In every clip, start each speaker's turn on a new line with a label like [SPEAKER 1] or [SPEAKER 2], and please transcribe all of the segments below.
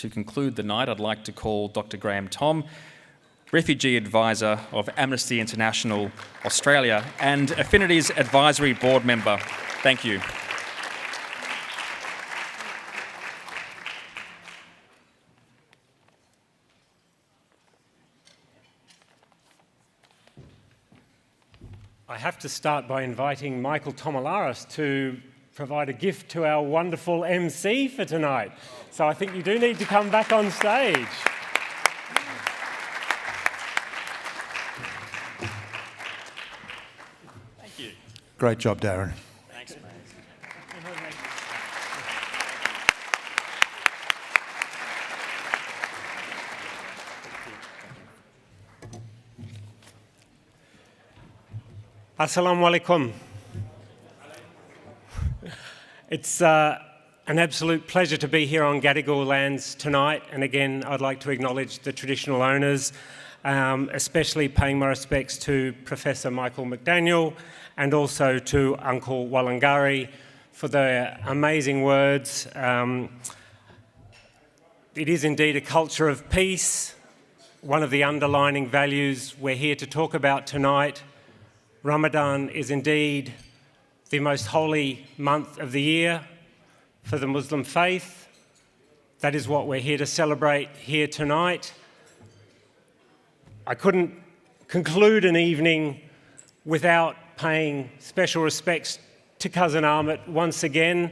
[SPEAKER 1] to conclude the night, I'd like to call Dr. Graham Thom, Refugee Advisor of Amnesty International Australia and Affinity's Advisory Board Member. Thank you.
[SPEAKER 2] I have to start by inviting Michael Tomalaris to provide a gift to our wonderful MC for tonight. So I think you do need to come back on stage.
[SPEAKER 1] Thank you.
[SPEAKER 3] Great job, Darren.
[SPEAKER 1] Thanks, mate.
[SPEAKER 2] Assalamu alaikum. It's an absolute pleasure to be here on Gadigal lands tonight, and again I'd like to acknowledge the traditional owners, especially paying my respects to Professor Michael McDaniel and also to Uncle Wallangari for their amazing words. It is indeed a culture of peace, one of the underlining values we're here to talk about tonight. Ramadan is indeed the most holy month of the year for the Muslim faith. That is what we're here to celebrate here tonight. I couldn't conclude an evening without paying special respects to Cousin Ahmet once again.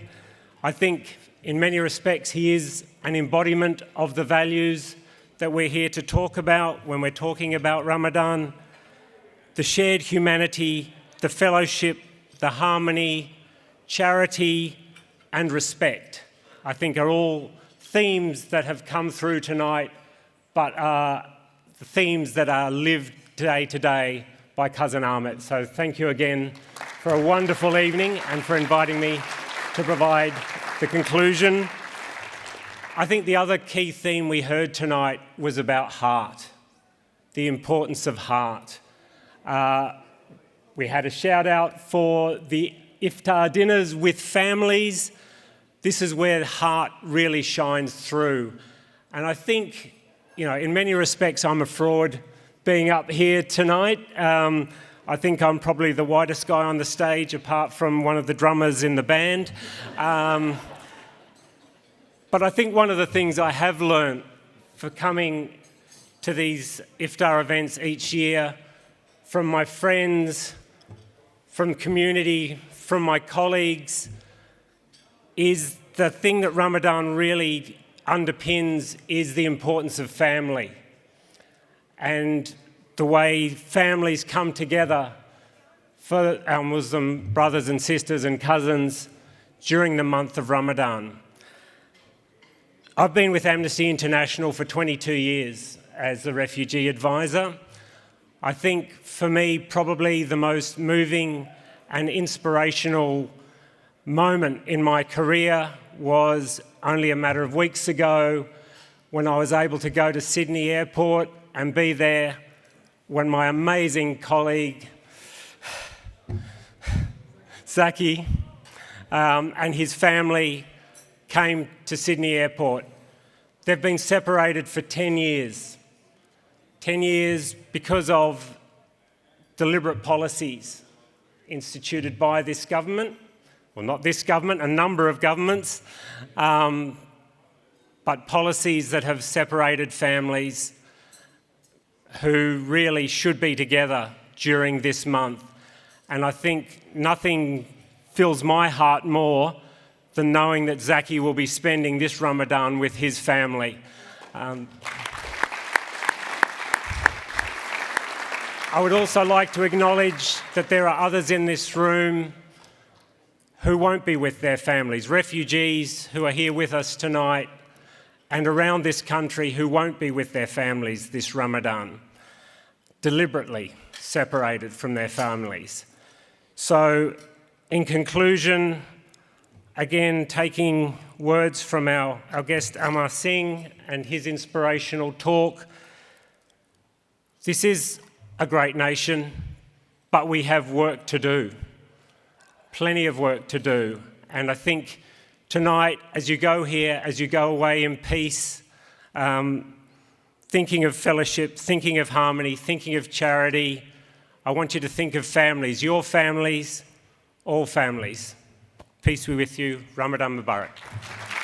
[SPEAKER 2] I think in many respects he is an embodiment of the values that we're here to talk about when we're talking about Ramadan. The shared humanity, the fellowship, the harmony, charity and respect, I think are all themes that have come through tonight, but are the themes that are lived day to day by Cousin Ahmet. So thank you again for a wonderful evening and for inviting me to provide the conclusion. I think the other key theme we heard tonight was about heart, the importance of heart. We had a shout out for the Iftar dinners with families. This is where the heart really shines through. And I think, in many respects, I'm a fraud being up here tonight. I think I'm probably the whitest guy on the stage, apart from one of the drummers in the band. But I think one of the things I have learned for coming to these Iftar events each year from my friends, from community, from my colleagues, is the thing that Ramadan really underpins is the importance of family and the way families come together for our Muslim brothers and sisters and cousins during the month of Ramadan. I've been with Amnesty International for 22 years as the Refugee Advisor. I think for me, probably the most moving and inspirational moment in my career was only a matter of weeks ago when I was able to go to Sydney Airport and be there when my amazing colleague, Zaki, and his family came to Sydney Airport. They've been separated for 10 years. 10 years because of deliberate policies instituted by this government, well, not this government, a number of governments, but policies that have separated families who really should be together during this month. And I think nothing fills my heart more than knowing that Zaki will be spending this Ramadan with his family. I would also like to acknowledge that there are others in this room who won't be with their families, refugees who are here with us tonight and around this country who won't be with their families this Ramadan, deliberately separated from their families. So, in conclusion, again, taking words from our guest Amar Singh and his inspirational talk, this is a great nation, but we have work to do, plenty of work to do. And I think tonight, as you go here, as you go away in peace, thinking of fellowship, thinking of harmony, thinking of charity. I want you to think of families, your families, all families. Peace be with you. Ramadan Mubarak.